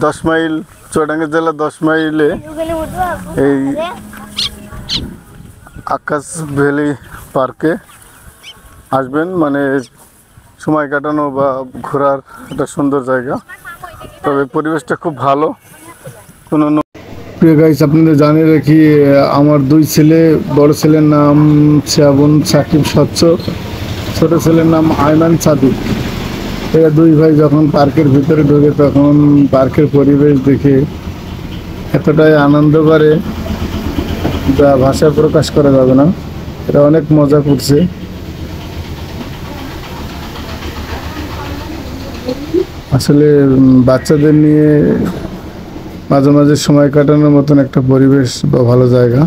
10 mile Chuadanga জেলা 10 মাইলে এই আকাশ ভ্যালি পার্কে আসবেন, মানে সময় কাটানো বা ঘোরার একটা সুন্দর জায়গা। তবে পরিবেশটা খুব ভালো। কোনো প্রিয় গাইস, আপনাদের জানিয়ে রাখি, আমার 2 ছেলে, বড় ছেলের নাম শ্রাবণ সাকিব স্বচ্ছ, ছোট ছেলের নাম আয়মান সাদিক। এরা 2 ভাই যখন পার্কের ভিতরে ঢোকে তখন পার্কের পরিবেশ দেখে এতটাই আনন্দ করে যা ভাষায় প্রকাশ করা যাবে না। এরা অনেক মজা করছে। আসলে বাচ্চাদের নিয়ে মাঝে মাঝে সময় কাটানোর মতন একটা পরিবেশ বা ভালো জায়গা।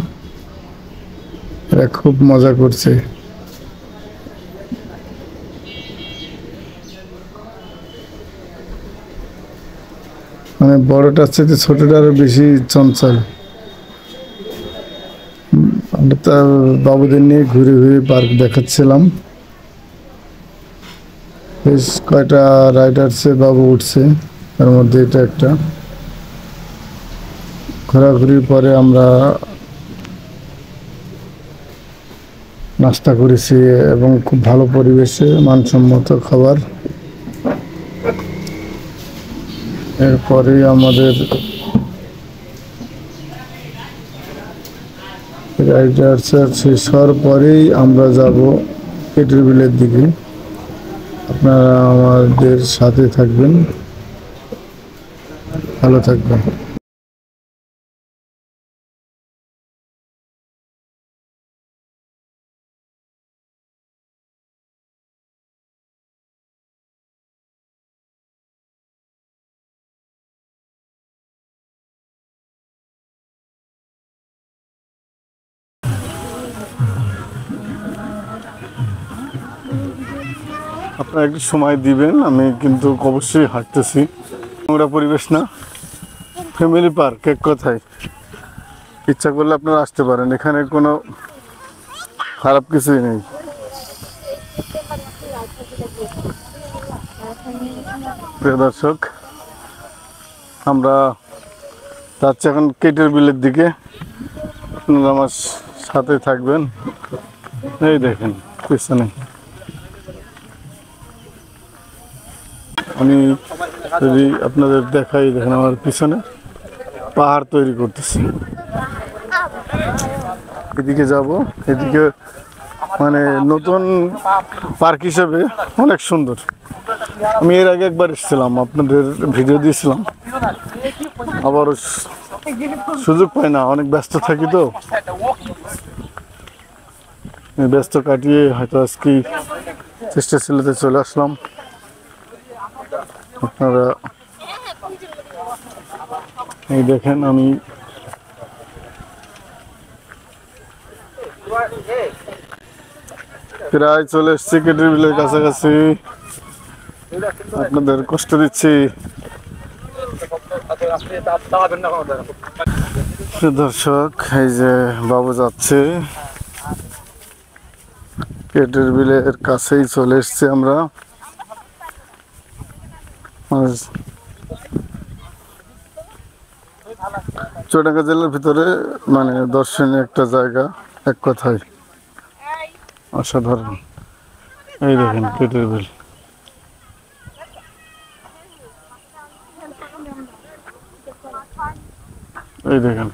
এরা খুব মজা করছে। মানে বড়টার চেয়ে ছোটটা আরো বেশি চঞ্চল। আমরা তার বাবুদের নিয়ে ঘুরে ঘুরে পার্ক দেখাচ্ছিলাম। বেশ কয়টা রাইডার্সে বাবু উঠছে, তার মধ্যে এটা একটা। ঘোরাঘুরির পরে আমরা নাস্তা করেছি এবং খুব ভালো পরিবেশে মানসম্মত খাবার। এরপরেই আমাদের রাইডার্স শেষ হওয়ার পরেই আমরা যাব কেটের বিলের দিকে। আপনারা আমাদের সাথে থাকবেন, ভালো থাকবেন। আপনারা একটু সময় দিবেন, আমি কিন্তু অবশ্যই হাঁটতেছি। নোংরা পরিবেশ না, ফ্যামিলি পার্ক এক কথায়। ইচ্ছা করলে আপনারা আসতে পারেন, এখানে কোনো খারাপ কিছুই নেই। প্রিয় দর্শক, আমরা যাচ্ছি এখন কেটের বিলের দিকে। আপনারা আমার সাথে থাকবেন। এই দেখেন পিছনে, আমি যদি আপনাদের দেখাই, দেখেন আমার পিছনে পাহাড় তৈরি করতেছি। এদিকে যাব, এদিকে মানে নতুন পার্ক হিসেবে অনেক সুন্দর। আমি এর আগে একবার এসেছিলাম, আপনাদের ভিডিও দিয়েছিলাম। আবার সুযোগ পাই না, অনেক ব্যস্ত থাকি তো। ব্যস্ত কাটিয়ে হয়তো আজকে চেষ্টা ছেলেতে চলে আসলাম। আপনারা এই দেখেন, আমি প্রায় চলে এসেছি কেটের বিলের কাছাকাছি। আপনাদের কষ্ট দিচ্ছি। দর্শক, এই যে বাবু যাচ্ছে, কেটের বিলের কাছেই চলে এসেছি আমরা। চুয়াডাঙ্গা জেলার ভিতরে মানে দর্শনীয় একটা জায়গা, এক কথায় অসাধারণ। এই দেখেন কেটের বিল। এই দেখেন,